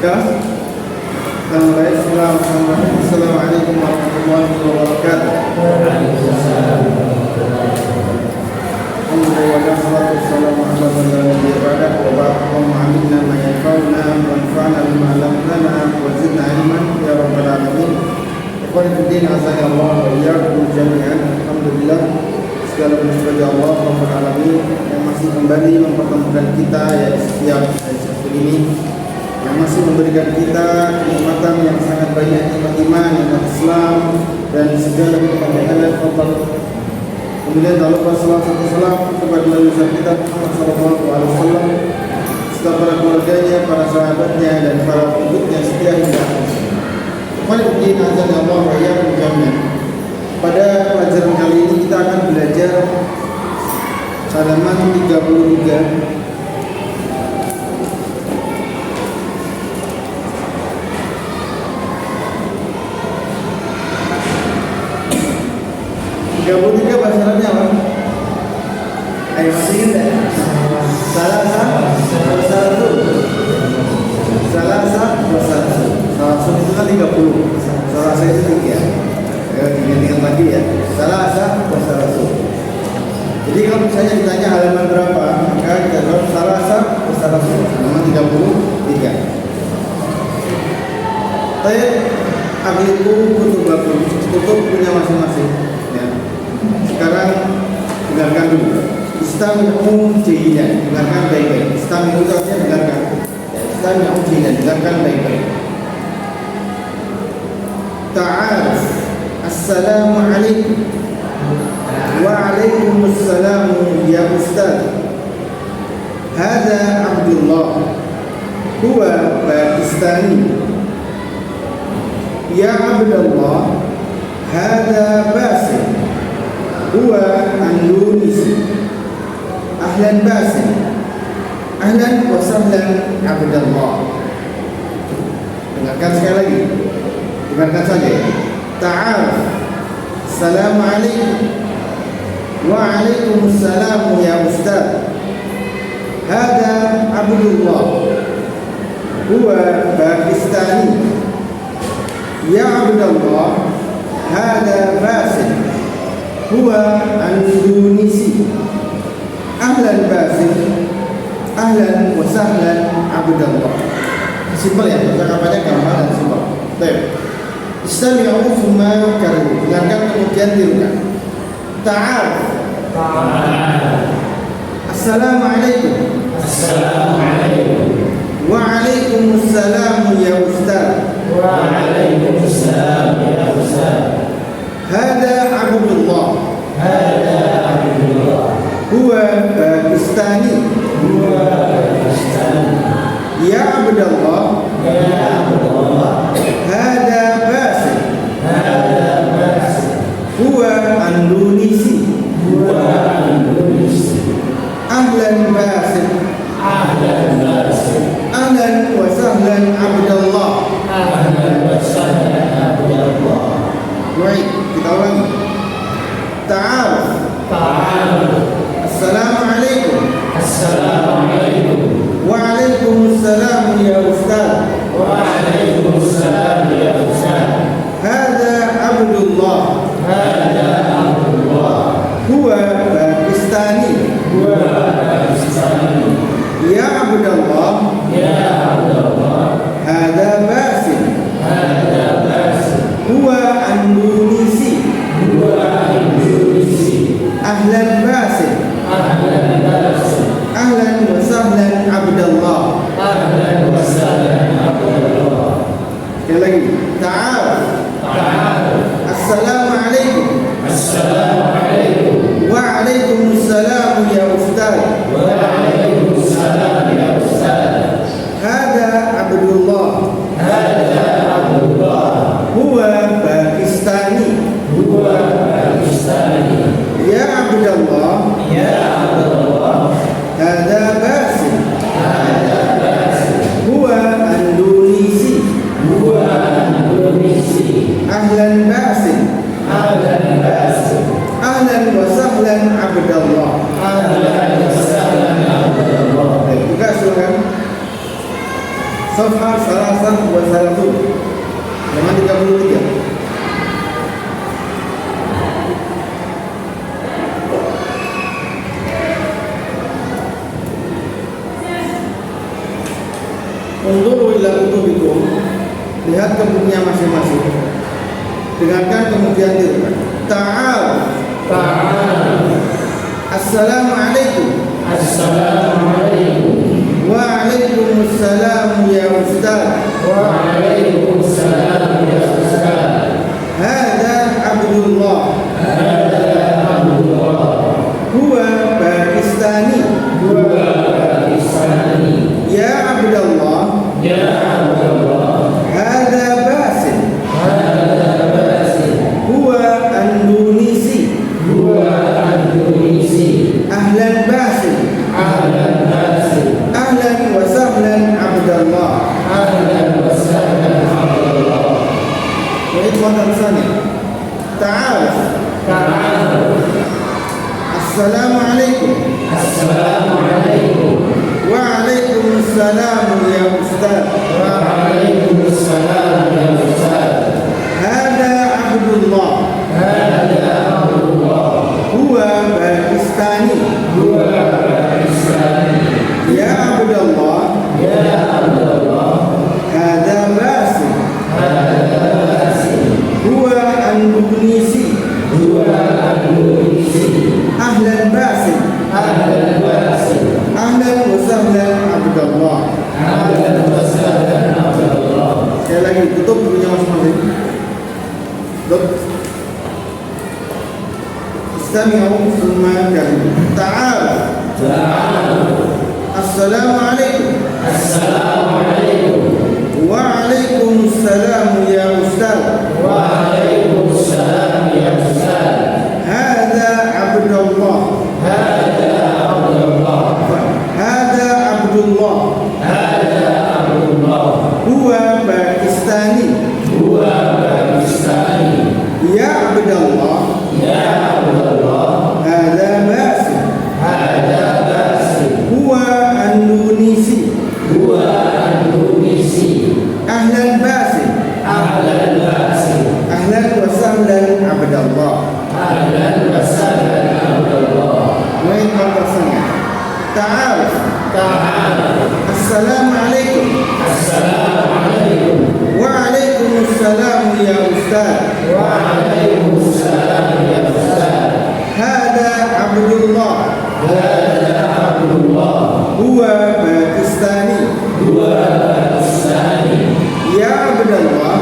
Ya. Assalamualaikum warahmatullahi wabarakatuh. Alhamdulillah wassalatu wassalamu ala man la nabiyya ba'dahu wa ba'd. Allahumma 'allimna ma yanfa'una wanfa'na bima 'allamtana wa zidna 'ilman ya rabbal alamin. Ikhwani fi din, azza Allah wa iyyakum jami'an. Alhamdulillah, segala puji bagi Allah Rabbul alamin yang masih kembali mempertemukan kita ya di setiap sesi ini, yang masih memberikan kita kenikmatan yang sangat banyak, nikmat iman, nikmat Islam dan segala kebahagiaan dan fadl. Kemudian tak lupa salawat serta salam kepada Nabi kita Muhammad sallallahu alaihi wasallam, serta para keluarganya, para sahabatnya dan para pengikutnya setia hingga akhir. Waalaikumsalam warahmatullahi wabarakatuh. Pada pelajaran kali ini kita akan belajar halaman 33. Bahasa Arabnya apa? Ayo masih ingat ya? Salasa itu kan 30. Salasa itu 3. Ayo diingat lagi ya. Salasa. Jadi kalau misalnya ditanya halaman berapa, maka kita jawab salasa halaman 33. Baik, agliku kutub punya masing-masing. Ya. Sekarang dengarkan dulu. Istami'u jayidan, dengarkan baik-baik. Istami'u itu artinya dengarkan. Ya, istami'u jayidan, dengarkan baik-baik. Ta'aruf. Assalamualaikum. Waalaikumsalam ya Ustaz. Hada Abdullah. Huwa Pakistani. Ya Abdullah. Hada Basim. Huwa Andunisi. Ahlan Basim. Ahlan wa sahlan Abdullah. Dengarkan sekali lagi. Dengarkan saja. Ta'aruf. Assalamualaikum. Waalaikumsalam ya Ustaz. Hada Abdullah. Huwa Pakistani. Ya Abdullah. Hada Basim. Huwa Andunisi. Ahlan Basim. Ahlan wa sahlan Abdullah. Simpel ya, percakapannya gampang dan simpel. Baik. Istami'u thumma karru. Dengarkan kemudian tirukan. Ta'aruf. Assalamualaikum. Waalaikumsalam ya Ustaz. Hada Abdullah. Huwa Pakistani. Ya Abdullah. Hada Basim. Huwa Andunisi. Ahlan Basim. Ahlan wa sahlan Abdullah. Baik, kita ulangi. Ta'aruf. Assalamualaikum. Waalaikumsalam ya Ustaz. Hada Abdullah. Huwa Pakistani. Ya Abdullah. Hada Basim. Huwa Andunisi. Ahlan Basim. Ahlan wa sahlan Abdullah. Sekali lagi. Ta'aruf. Assalamualaikum. Waalaikumsalam ya Ustaz. Hada Abdullah. Huwa Pakistani. Ya Abdullah. Hada Basim. Huwa Andunisi. Ahlan Basim. Ahlan wa sahlan Abdullah. Juga silakan. Safhah Salasan wa Salatun halaman 33. Unzuru ila kutubikum, lihat ke bukunya masing-masing. Dengarkan kemudian tirukan. Ta'al. Assalamualaikum. Assalamualaikum. Waalaikumsalam ya Ustaz. Waalaikumsalam ya Ustaz. Hada Abdullah. Huwa Pakistani. Ya Abdullah. Hada Basim. Huwa Andunisi. Ahlan Basim. Ahlan wa sahlan Abdullah. Ikhwatan sani. Ta'aruf. Assalamualaikum. Waalaikumsalam ya Ustaz. Hada Abdullah. Huwa Pakistani. Ya Abdullah. Hada Basim. Huwa Andunisi. Ahlan Basim. Ahlan wa sahlan Abdullah. Sekali lagi, tutup bukunya masing-masing. Tutup. Istami'u summa kalim. Ta'al. Assalamualaikum. Waalaikumsalam ya Ustaz. Hada Abdullah. Hada Abdullah. Huwa Pakistani. Ya Abdullah. Hada Basim. Huwa Andunisi. Ahlan Basim. Ahlan wa sahlan Abdullah. Baik, makasih. Ta'aruf. Assalamualaikum. Waalaikumsalam ya Ustaz. Hada Abdullah. Huwa Pakistani. Ya Abdullah.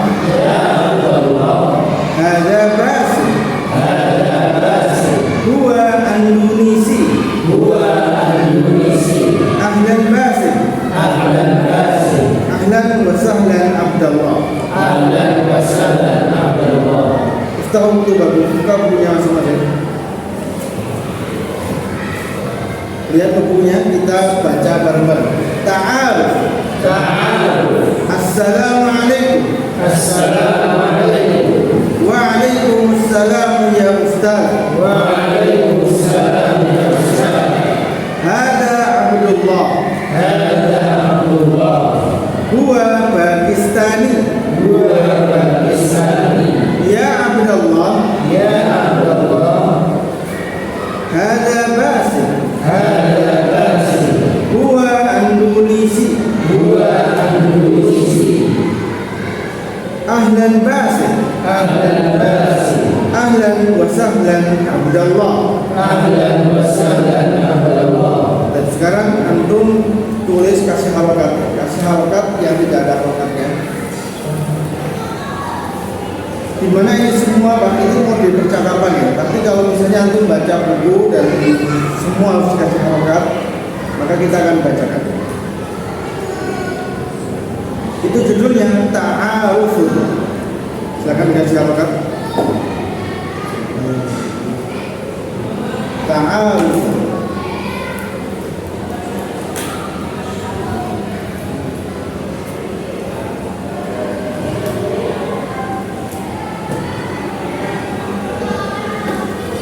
Hada Basim. Huwa Andunisi. Ahlan Basim. Ahlan wa sahlan Abdullah. Iftahum tubakum, buka bukunya masing-masing. Lihat bukunya, kita baca bareng-bareng. Ta'aruf. Assalamualaikum. Waalaikumsalam ya Ustaz. Hada Abdullah. Huwa Pakistani. Ya Abdullah. Hada Basim. Huwa Andunisi. Ahlan Basim. Ahlan wa sahlan Abdullah. Dan sekarang antum tulis kasih harokat yang tidak ada harokatnya. Dimana ini semua Pak itu mau di percakapan ya. Tapi kalau misalnya antum baca buku dan semua harus kasih harokat, maka kita akan bacakan. Itu judulnya Ta'aruf. Silakan kasih harokat. Ta'aruf.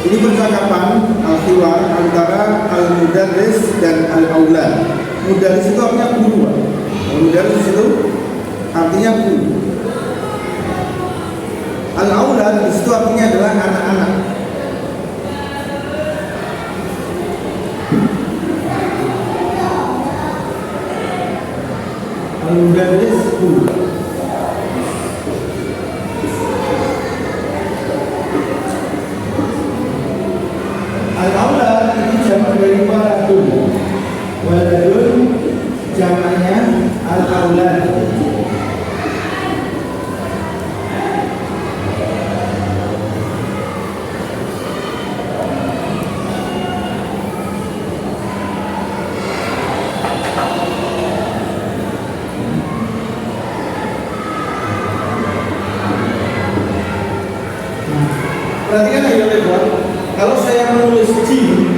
Ini percakapan al-hiwar antara al-mudarris dan al-aulad. Mudarris itu artinya guru. Al-mudarris itu artinya guru. Al-aulad itu artinya adalah anak-anak. Al-mudarris guru. Al-aulad itu jamak dari waladun. Waladun jamaknya al-aulad. Perhatikan ya teman-teman, kalau saya menulis jim,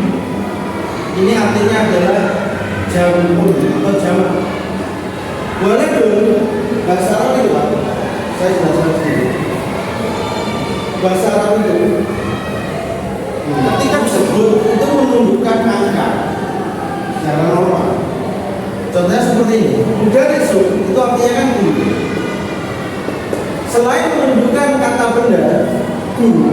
ini artinya adalah jamun atau jamak. Boleh dong, bahasa Arab itu Pak. Saya sudah sedikit. Bahasa Arab itu ketika disebut itu menunjukkan angka secara normal. Contohnya seperti ini. Mudarris itu artinya kan guru. Selain menunjukkan kata benda guru,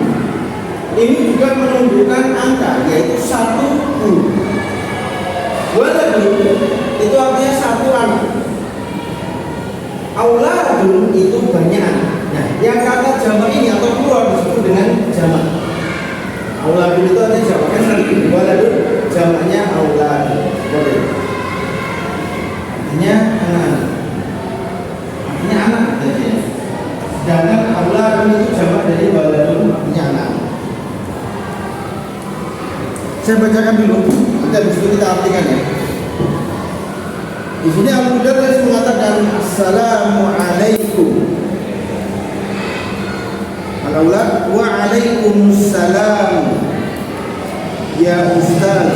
ini juga menunjukkan angka, yaitu 1 guru. Waladun itu artinya 1 anak. Auladun itu banyak anak. Nah, yang kata jamak ini atau plural disebut dengan jamak. Auladun itu artinya jamak. Waladun jamaknya auladun. Boleh. Artinya anak. Artinya anak saja. Sedangkan auladun itu jamak dari waladun, artinya anak. Saya bacakan dulu, nanti habis itu kita artikan ya. Di sini Al-Mudarris mengatakan Assalamualaikum. Al-aulad wa alaikumussalam ya ustaz.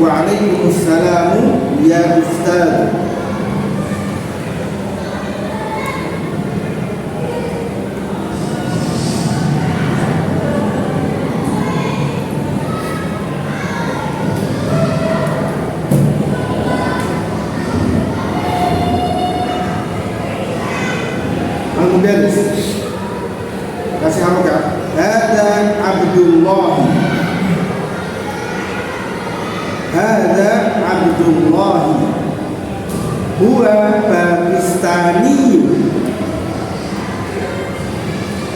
Wa alaikumussalam ya ustaz. Al-Mudarris kasih harokat. Hada Abdullah. Hada Abdullah. Huwa Pakistani.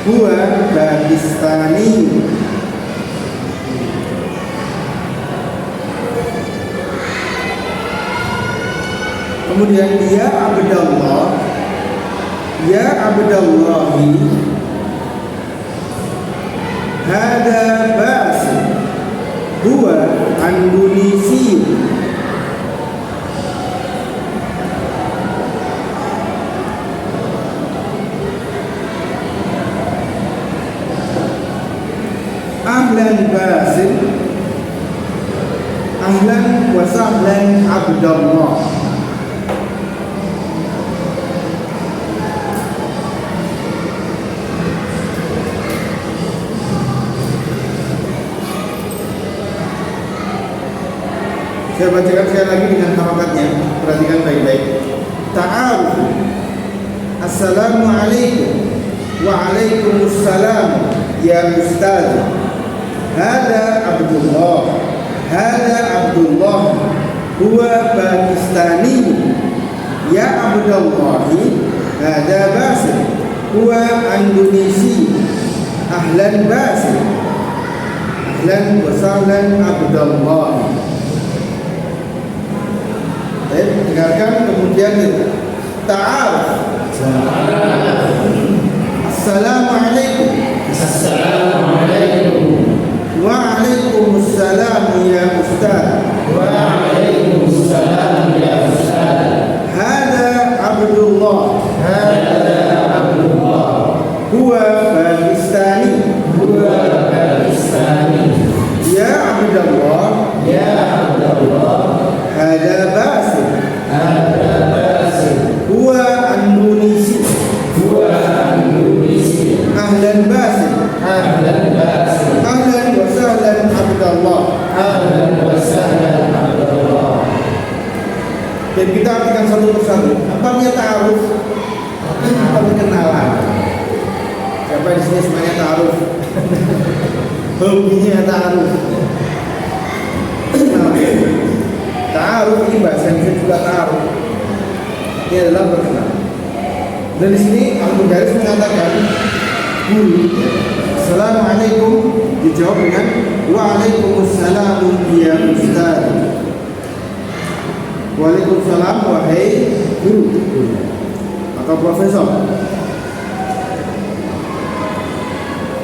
Huwa Pakistani. Kemudian dia Abdullah. Ya Abdallahi, hada Basim, huwa Andunisi. Ahlan Basim, ahlan wa sahlan Abdullah. Saya bacakan sekali lagi dengan harakatnya. Perhatikan baik-baik. Ta'aruf. Assalamualaikum. Waalaikumsalam ya ustaz. Hada Abdullah. Hada Abdullah. Huwa Pakistani. Ya Abdullahi. Hada Basim. Huwa Indonesi. Ahlan Basim. Ahlan wa sahlan Abdullah. Baik, dengarkan kemudian kita ta'aruf. Assalamualaikum. Assalamualaikum. Waalaikumsalam ya ustaz. Waalaikumsalam ya ustaz. Hada Abdullah. Hada Abdullah. Huwa Pakistani. Huwa Pakistani. Ya Abdullah. Ya Abdullah. Hada Basim. Hada Basim. Huwa Indonesi. Huwa Indonesi. Ahlan Basim. Ahlan Basim. Ahlan wa sahlan Abdullah. Ahlan wa sahlan Abdullah. Dan kita artikan satu persatu. Apa artinya ta'aruf? Artinya perkenalan. Siapa di sini semuanya ta'aruf? Hobinya ta'aruf. Ta'aruf ini bahasa Indonesia juga ta'aruf. Ini adalah perkenalan. Dan di sini Al-Mudaris mengatakan guru, Assalamualaikum dijawab dengan Waalaikumsalam ya Ustaz. Waalaikumsalam wahai guru atau profesor.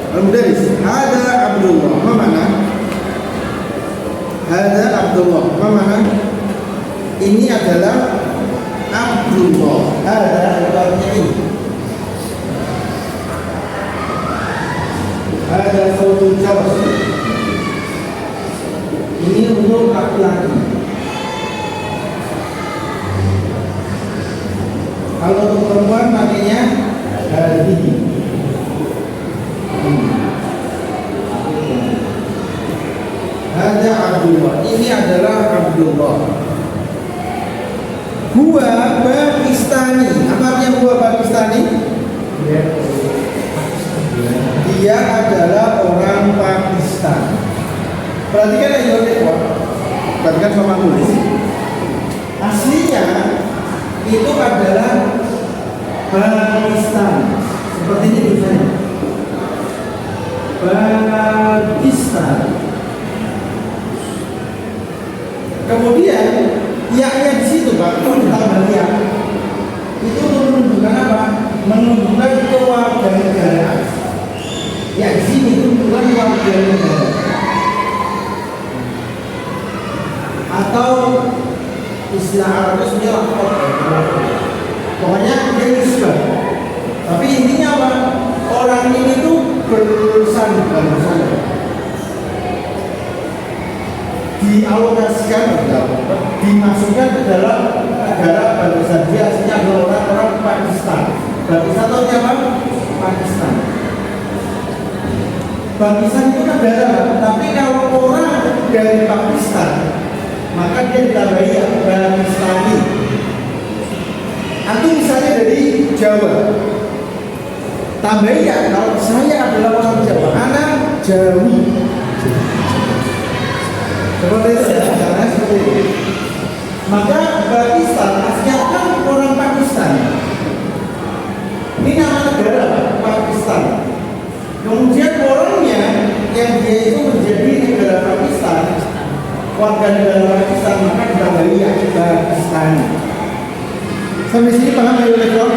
Al-Mudaris, ada Abdullah, apa mana? Ada Abdullah, apa mana? Ini adalah Abdullah. Ada artinya ini. Ada sautul jawas. Ini untuk laki-laki. Kalau untuk perempuan makanya hadhihi. Ada Abdullah. Ini adalah Abdullah. Huwa Pakistani. Apa artinya huwa Pakistani? Dia adalah orang Pakistan. Perhatikan ya Ibu. Perhatikan sama tulis. Aslinya itu adalah Pakistan. Seperti ini tulisannya. Pakistan. Kemudian ya di situ Pak, itu ditambah ya. Itu menunjukkan apa? Menunjukkan kewarganegaraan. Ya di sini itu menunjukkan kewarganegaraan. Atau istilah Arabnya sebenarnya pokoknya dia nisbah. Tapi intinya apa? Orang ini tuh bersandar dialokasikan, dimasukkan ke dalam negara bangsa. Dia aslinya adalah orang Pakistan. Pakistan atau siapa? Pakistan. Pakistan itu negara, tapi kalau orang dari Pakistan maka dia ditambahi Pakistani. Atau misalnya dari Jawa, tambahi ya, kalau saya adalah orang Jawa, anak Jawi. Seperti itu ya, caranya seperti itu. Maka Pakistan aslinya kan orang Pakistan. Ini nama negara Pakistan. Kemudian orangnya yang dia itu menjadi negara Pakistan, warga negara Pakistan, maka ditambahi ya Pakistan. Sampai sini paham ya Lekor?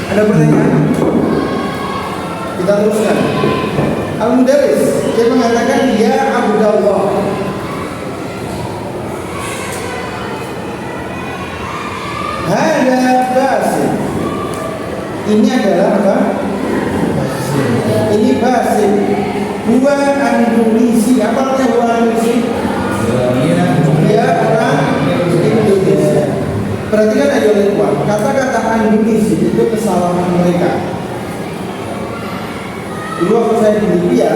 Ada pertanyaan? Kita teruskan. Al-Mudaris dia mengatakan ya Abdullah. Hada Basim. Ini adalah apa? Ini Basim. Dua Andunisi. Apa artinya dua Andunisi? Dia orang Indonesia. Perhatikan aja Lekor. Kata-kata Andunisi itu kesalahan mereka. Dulu waktu saya di Libya,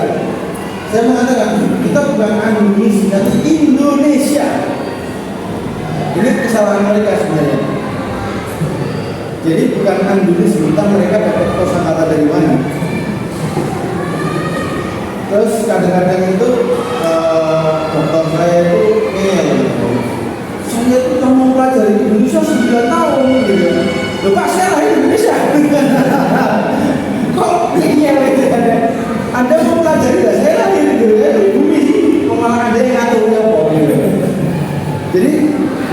saya mengatakan kita bukan Indonesia, tapi Indonesia. Ini kesalahan mereka sebenarnya. Jadi bukan Indonesia, entah mereka dapat kosakata dari mana. Terus kadang-kadang itu dokter saya itu saya itu kamu pelajari Indonesia 9 tahun gitu. Loh Pak, saya lahir di Indonesia. Kok ini yang Anda mau pelajari lah, saya lahir gitu ya, di bumi kok malah ada yang ngaturnya kok gitu. Jadi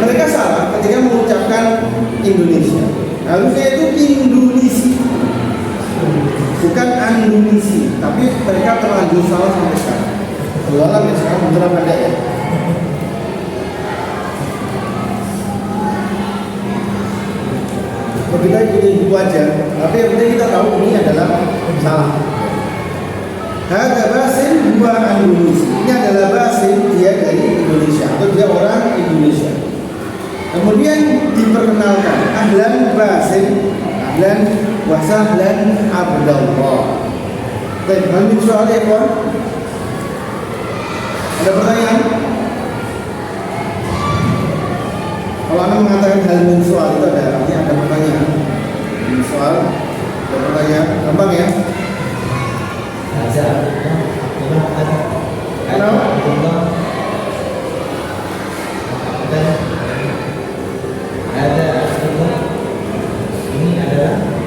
mereka salah ketika mengucapkan Indonesia. Harusnya itu Indonesia, bukan Indonesia. Tapi mereka terlanjur salah sampai sekarang. Walau ya sekarang beneran ada ya. Kita ikutin buku aja, tapi yang penting kita tahu ini adalah salah. Hada Basim dua Indonesia. Ini adalah Basim, dia dari Indonesia atau dia orang Indonesia. Kemudian diperkenalkan Ahlan Basim, Ahlan wa sahlan Abdullah. Baik, lanjut soal ya kawan. Ada pertanyaan? mengatakan hal min soal itu ada artinya ada pertanyaan. Min soal ada pertanyaan, gampang ya? Ada. Kenapa? Ada.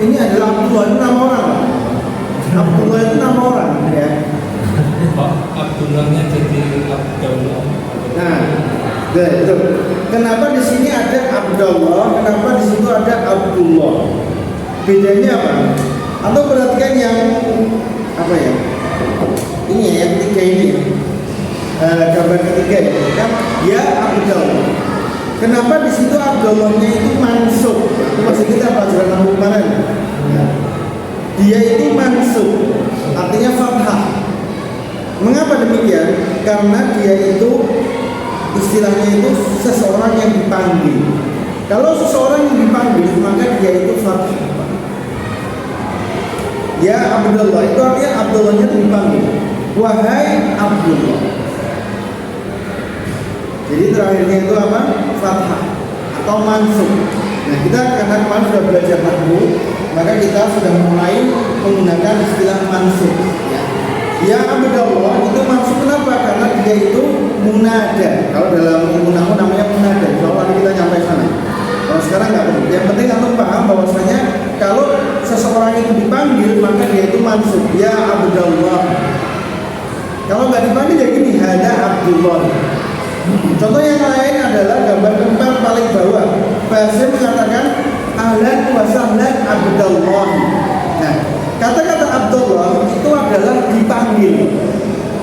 Ini adalah Abdullah itu nama orang. Abdullah itu nama orang ya. Abdullahnya jadi Abdullah. Nah, betul. Kenapa di sini ada Abdullah? Kenapa di situ ada Abdullah? Bedanya apa? Atau perhatikan yang apa ya? Ini ya, yang ketiga ini. Gambar ketiga ya. Kan ya Abdullah. Kenapa di situ Abdullahnya itu mansub? Itu masih kita pelajaran nahu kemarin. Ya. Dia itu mansub, artinya fathah. Mengapa demikian? Karena dia itu istilahnya itu seseorang yang dipanggil. Kalau seseorang yang dipanggil, maka dia itu fathah. Ya Abdullah itu artinya Abdullahnya itu dipanggil. Wahai Abdullah. Jadi terakhirnya itu apa? Fathah atau mansub. Nah kita karena kemarin sudah belajar nahwu, maka kita sudah mulai menggunakan istilah mansub. Ya Abdullah itu maksud kenapa? Karena dia itu munada. Kalau dalam ilmu nahwu namanya munada. Insyaallah nanti kita nyampe sana. Kalau sekarang nggak perlu. Yang penting kamu paham bahwasanya kalau seseorang itu dipanggil maka dia itu mansub. Ya Abdullah. Kalau nggak dipanggil ya gini, hada Abdullah. Contoh yang lain adalah gambar keempat paling bawah. Bahasa mengatakan ahlan wa sahlan Abdullah. Nah, kata-kata Abdullah itu adalah dipanggil.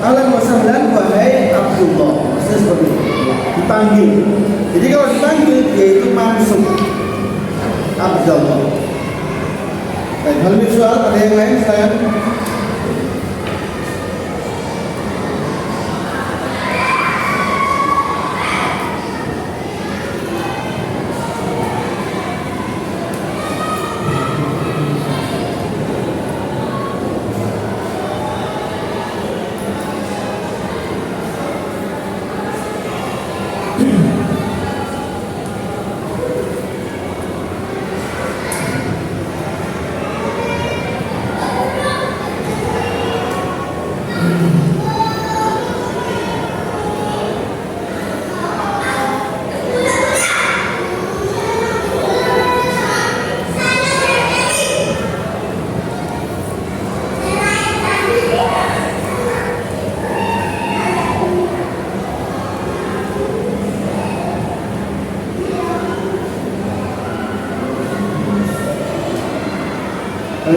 Ahlan wa sahlan wahai Abdullah. Maksudnya seperti itu. Dipanggil. Jadi kalau dipanggil dia itu mansub. Abdullah. Baik, hal visual ada yang lain selain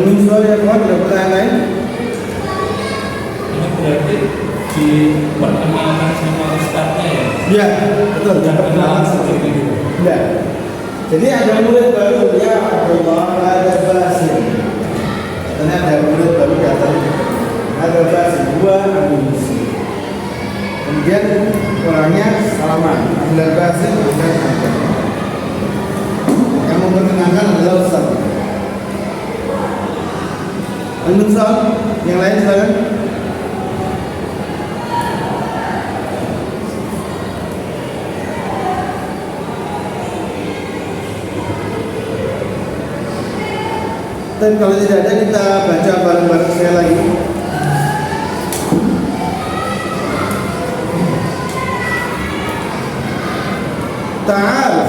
visual yang kuat, ada pertanyaan lain? Ini berarti diperkenalkan sama ustadznya ya? Iya, betul. Tidak perkenalan seperti itu. Tidak. Jadi ada murid baru ya Abdullah, ada Basim. Karena ada murid baru datang. Ada Basim, dua Indonesia. Kemudian orangnya salaman. Ada Basim, ada Abdullah. Yang memperkenalkan adalah Ustaz. Al-Munsal, yang lain silakan. Dan kalau tidak ada kita baca bareng-bareng sekali lagi. Ta'aruf.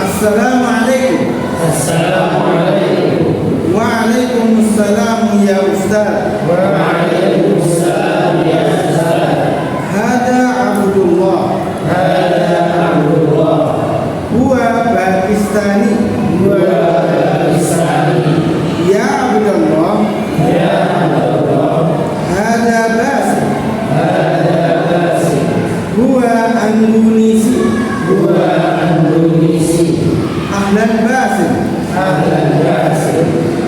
Assalamualaikum. Assalamualaikum. Waalaikumsalam ya Ustaz. Waalaikumsalam ya Ustaz. Hada Abdullah. Hada Abdullah. Huwa Pakistani. Ya Abdullah. Ya Abdullah. Hada Basim. Basim. Huwa Indonesi. Ahlan Basim.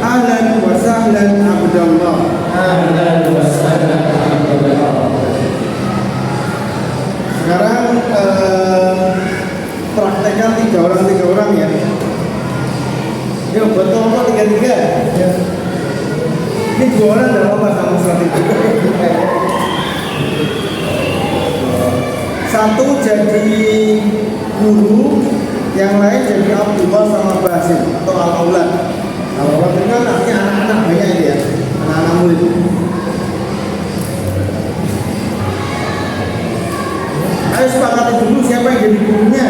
Ahlan wa sahlan Abdullah. Sekarang praktekkan tiga orang ya. Yuk buat kelompok 3-3 ya. Ini 2 orang tidak apa-apa sama strategi. Satu jadi guru, yang lain jadi Abdullah sama Basim atau Al-Aulad. Al-Aulad itu kan artinya anak-anak banyak itu ya, anak-anak murid. Ayo sepakati dulu siapa yang jadi gurunya.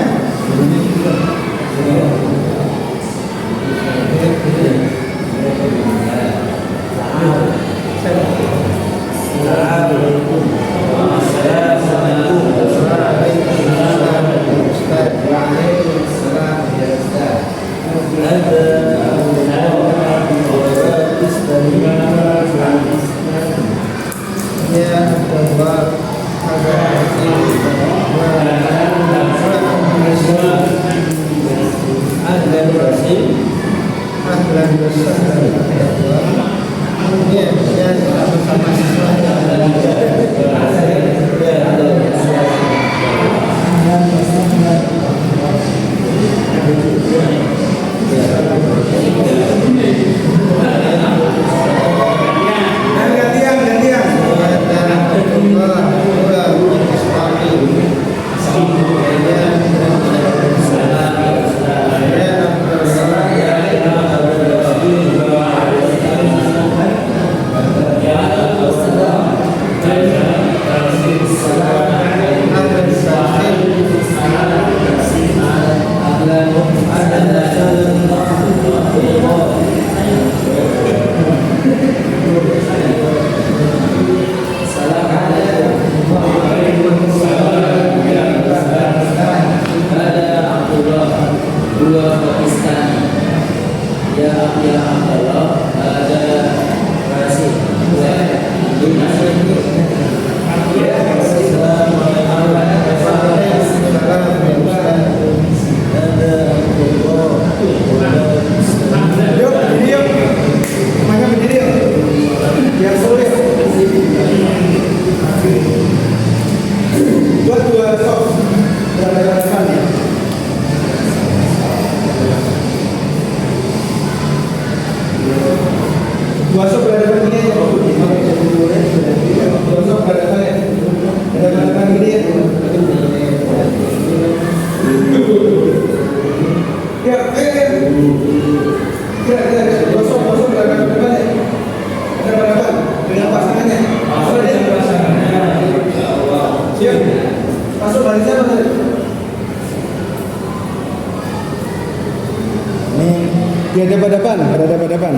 Berhadapan.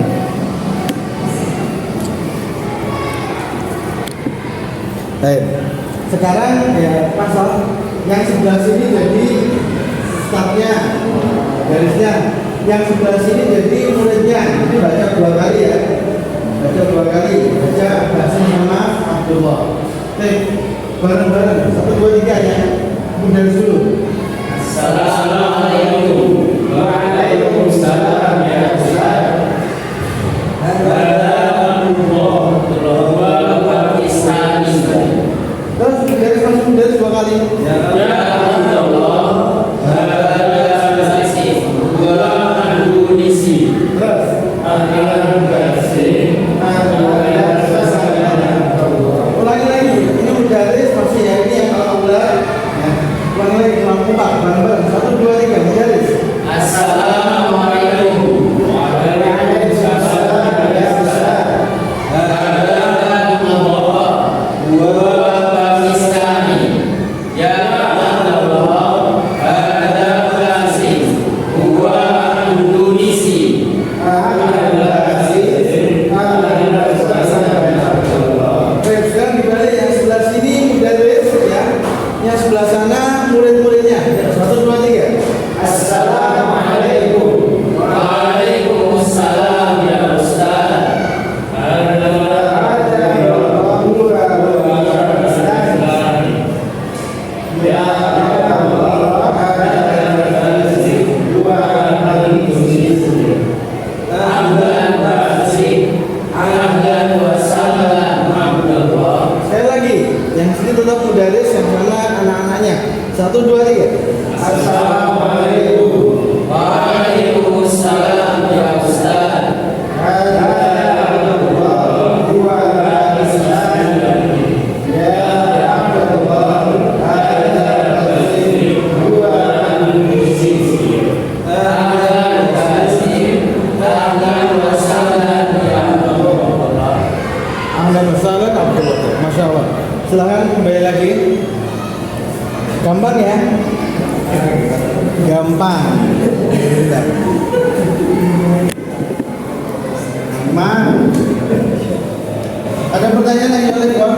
Baik. Sekarang ya pasal yang sebelah sini jadi startnya, garisnya. Yang sebelah sini jadi muridnya. Jadi baca 2 kali ya. Baca 2 kali. Baca Basim sama Abdullah. Oke. Bareng-bareng. 1, 2, 3 ya. Kemudian dulu. Assalamualaikum. Waalaikumsalam ya Ustaz. Terus garis langsung dari 2 kali. Ya Allah. Ulangi lagi, ini mudaris masih ya, ini yang Al-Aulad. Ulangi lagi, ulang 4, bareng-bareng. 1, 2, 3, mudaris. Assalamualaikum. Waalaikumsalam ya Ustaz. gampang. Aman. Ada pertanyaan lagi oleh Pak?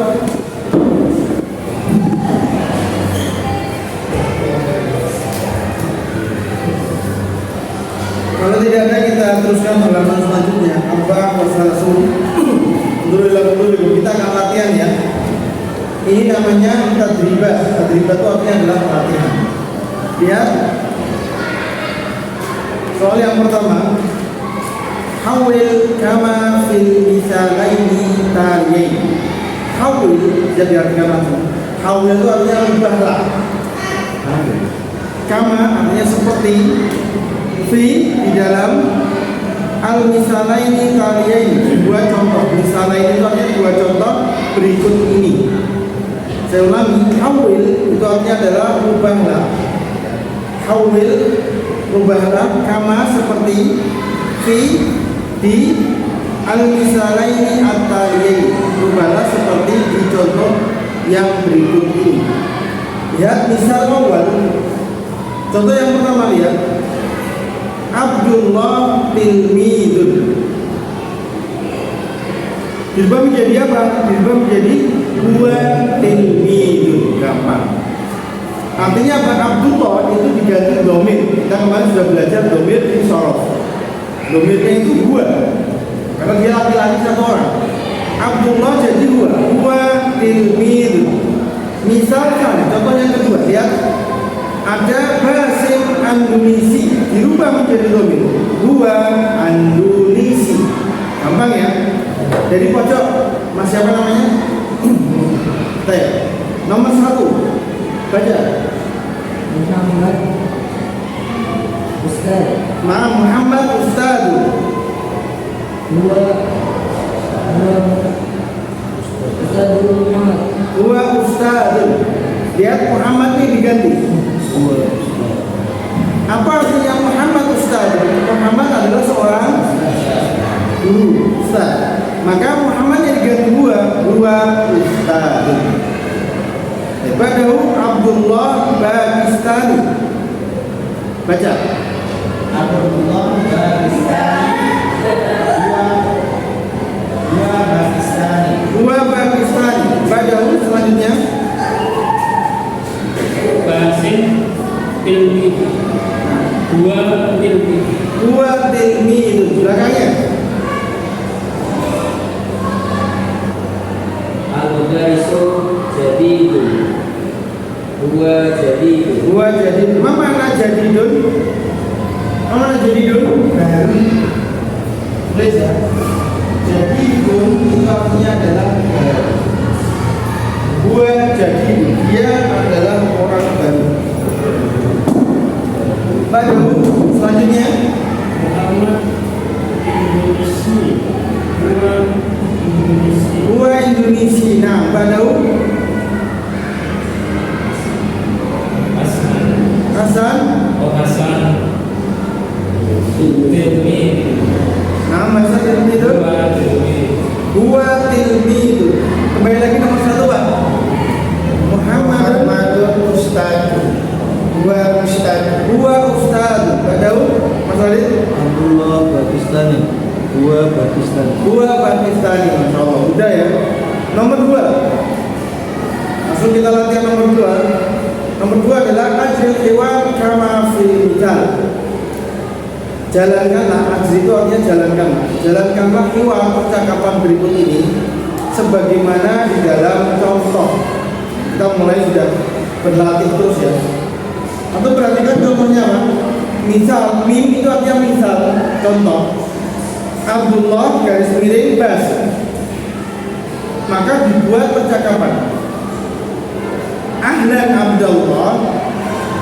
Kalau tidak ada, kita teruskan halaman selanjutnya. Apa wasalasun? Dulu kita akan latihan ya. Ini namanya tadribat. Tadribat itu artinya adalah latihan. Lihat. Soal yang pertama, hawil kama fil misalaini taliyain. Hawil jadi artinya langsung. Hawil itu artinya ubahlah. Kama artinya seperti, fi di dalam, al misalaini taliyain, dua contoh. Misalaini itu artinya dua contoh berikut ini. Saya ulangi, hawil itu artinya adalah ubahlah. Hawil ubahlah, kama seperti, fi di, al-misalaini at-taliyain, ubahlah seperti di contoh yang berikut ini. Lihat misal awal. Contoh yang pertama, lihat. Abdullah tilmidun. Dirubah menjadi apa? Dirubah menjadi huwa tilmidun. Gampang. Artinya apa? Abdullah itu diganti domir. Kita kemarin sudah belajar domir insorof. Domirnya itu huwa, karena dia laki-laki satu orang. Abdullah jadi huwa. Huwa tilmidun. Misalkan contoh yang kedua, lihat. Ada Basim Andunisi, dirubah menjadi domir, huwa Andunisi. Gampang ya. Dari pojok, Mas siapa namanya? Saya. Nomor 1, baca. Muhammad Ustaz. Muhammad Ustadu. Huwa Ustadul Muhammad. Huwa Ustadu. Lihat Muhammad ini diganti. Apa artinya Muhammad Ustadu? Muhammad adalah seorang guru, Ustaz. Maka Muhammad yang diganti huwa Ustadu. Badahu Abdullah Pakistani. Baca. Abdullah Pakistani. Huwa Pakistani. Huwa Pakistani. Badahu selanjutnya. Basim tilmid. Dua tilmid. Huwa tilmid. Belakangnya. Al-Mudarisu jadidun. Huwa jadidun. Huwa jadidun. Apa makna jadidun? Apa makna jadidun? Baru. Tulis ya. Jadidun itu artinya adalah baru. Huwa jadidun. Dia adalah orang baru. Baru. Selanjutnya. Muhammad Indonesia. Huwa Indonesia. Nah, Badau. Hasan. Oh Hasan tilmid. Nah, Hasan tilmid. Dua tilmid. Huwa tilmid. Kembali lagi nomor 1, Pak. Muhammadun Ustad. Huwa Ustad. Huwa Ustad. Badau. Mas Walid. Abdullah Pakistani. Huwa Pakistani. Huwa Pakistani. Masya Allah. Udah ya. Nomor 2. Langsung kita latihan nomor 2. Nomor 2 adalah ajril hiwar kama fil misal. Jalankanlah, ajri itu artinya jalankanlah. Jalankanlah hiwar, percakapan berikut ini sebagaimana di dalam contoh. Kita mulai sudah berlatih terus ya. Atau perhatikan contohnya apa? Misal, mim itu artinya misal. Contoh, Abdullah garis miring bas. Maka dibuat percakapan. Ahlan Abdullah,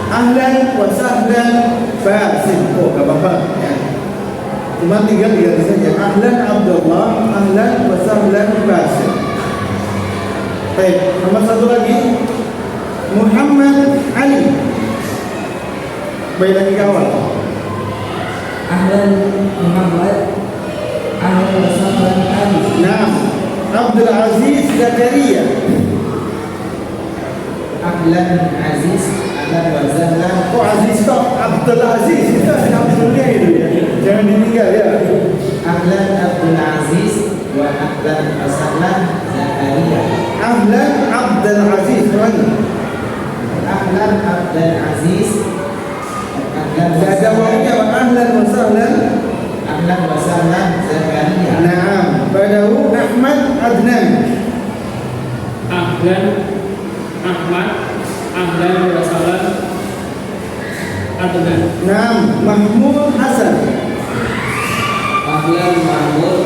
ahlan wa sahlan Basim. Oh, gak apa-apa ya. Cuma tinggal diganti saja. Ahlan Abdullah, ahlan wa sahlan Basim. Baik, nomor 1 lagi. Muhammad Ali. Baik lagi kawan. Ahlan Muhammad. Ahlan wa sahlan Ali. Nah, Abdul Aziz Zakaria. Ahlan Aziz. Ahlan wa sahlan. Kok Aziz toh? Abdul Abdul Aziz itu ada Abdulnya itu ya. Jangan ditinggal ya. Ahlan Abdul Aziz wa ahlan wa sahlan Zakaria. Ahlan Abdul Aziz lagi. Ahlan Abdul Aziz. Tidak ada wawunya apa? Ahlan wa sahlan. Ahlan wa sahlan Zakaria. Naam. Badahu Ahmad Adnan. Ahlan Ahmad Ahlan wa sahlan Adnan. Naam. Mahmud Hasan. Ahlan Mahmud.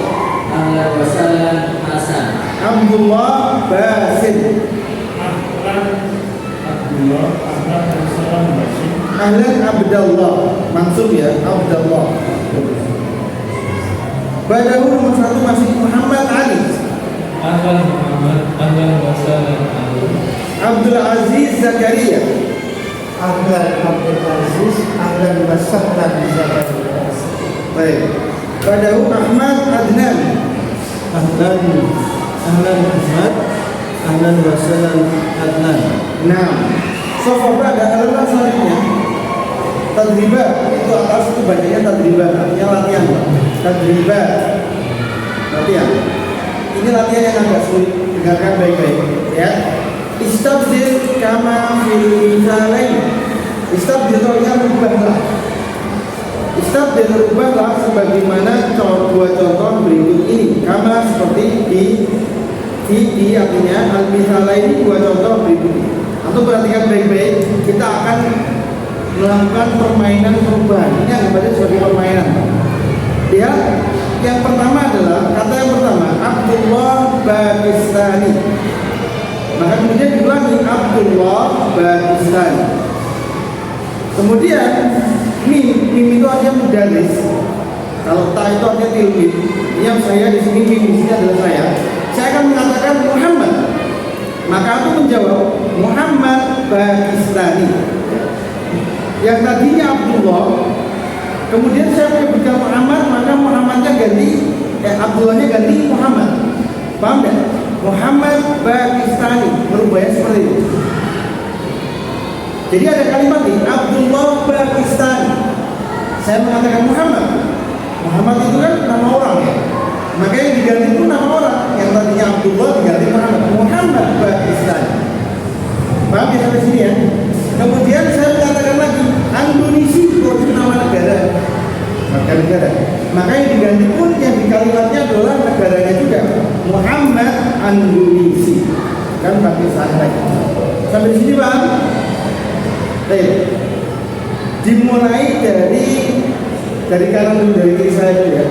Ahlan wa sahlan Hasan. Abdullah Basim. Ahlan Abdullah Ahlan wa sahlan Basim. Ahlan Abdullah. Mansub ya, Abdullah. Badahu nomor 1 masih Muhammad Ali. Ahlan Muhammad Ahlan wa sahlan Ali. Abdul Aziz Zakaria. Ahlan Abdul Aziz, ahlan wa sahlan Zakaria. Baik. Badahu Ahmad Adnan. Ahlan Ahmad. Ahlan wa sahlan Adnan. Nah, so far ada alat selanjutnya. Tadriba itu atas itu bacanya tadriba, artinya latihan. Tadriba, latihan. Ini latihan yang agak sulit, dengarkan baik-baik. Ya, istabdil kama fil mithalain. Istabdil artinya rubahlah. Istabdil rubahlah sebagaimana dua contoh berikut ini. Kama seperti di artinya al mithalain dua contoh berikut ini. Atau perhatikan baik-baik, kita akan melakukan permainan perubahan. Ini anggap aja sebagai permainan. Lihat, yang pertama adalah kata yang pertama Abdullah Bakistani. Maka kemudian diulangi Abdullah Bakistani. Kemudian mim itu artinya mudaris. Kalau ta itu artinya tilmid. Yang saya di sini mim di sini adalah saya. Saya akan mengatakan Muhammad. Maka aku menjawab Muhammad Bakistani. Yang tadinya Abdullah, kemudian saya menyebutkan Muhammad, maka Muhammadnya ganti, Abdullahnya ganti Muhammad. Paham tidak? Muhammad Bakistani, merubahnya seperti itu. Jadi ada kalimat ini Abdullah Bakistani. Saya mengatakan Muhammad. Muhammad itu kan nama orang ya. Maka yang diganti itu nama orang. Yang tadinya Abdullah diganti Muhammad. Muhammad Bakistani. Paham ya sampai sini ya? Kemudian saya mengatakan lagi Indonesia itu nama negara. Negara. Maka yang diganti pun yang di kalimatnya adalah negaranya juga. Muhammad Indonesia. Kan Pakistan lagi. Sampai sini paham? Baik. Dimulai dari kanan dulu, dari kiri saya dulu ya.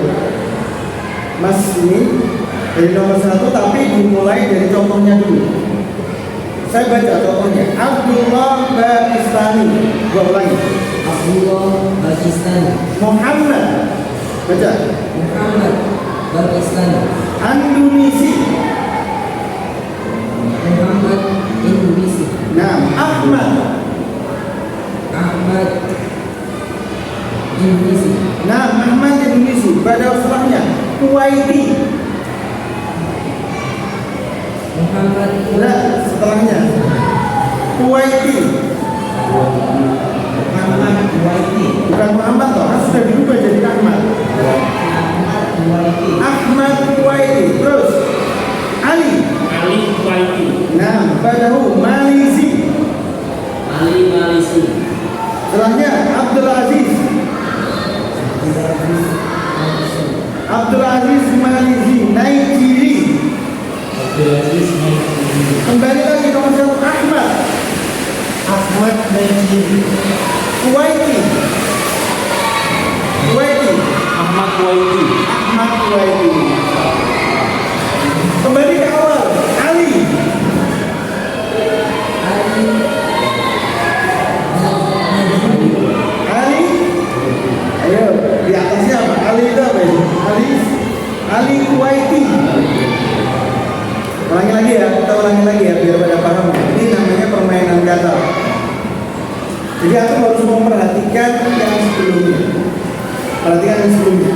Mas ini dari nomor 1 tapi dimulai dari contohnya dulu. Saya baca contohnya Abdullah Bakistani. Gua ulangi Abdullah Bakistani. Muhammad. Baca Muhammad Bakistani. Indonesia. Muhammad Indonesia. Nah, Ahmad. Ahmad Indonesia. Nah, Ahmad Indonesia. Pada setelahnya Kuwaiti. Muhammad Nah, setelahnya Kuwaiti. Muhammad Kuwaiti. Bukan Muhammad toh, kan sudah dirubah jadi Ahmad. Ahmad Kuwaiti. Ahmad Kuwaiti. Terus Ali. Ali Kuwaiti. Nah, badahu Malizi. Ali Malisi. Setelahnya Abdul Aziz. Abdul Aziz Malizi. Naijiri. Abdul Aziz Naijiri. Kembali lagi nomor 1 Ahmad. Ahmad Najib, Kuwaiti. Kuwaiti. Ahmad Kuwaiti. Ahmad Kuwaiti. Kembali ke awal Ali. Ali. Ayo, di atasnya apa? Ali itu apa itu? Ali Kuwaiti. Ulangi lagi ya, kita ulangi lagi ya biar pada paham. Ini namanya permainan kata. Jadi aku harus memperhatikan yang sebelumnya. Perhatikan yang sebelumnya.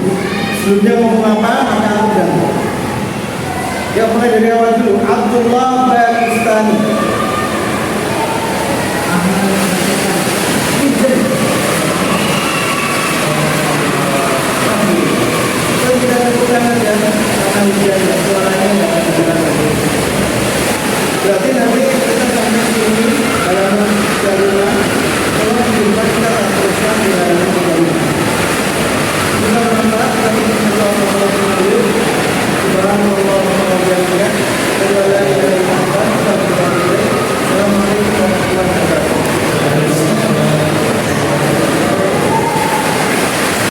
Sebelumnya ngomong apa, maka aku ganti. Ya mulai dari awal dulu. Abdullah Bakistani.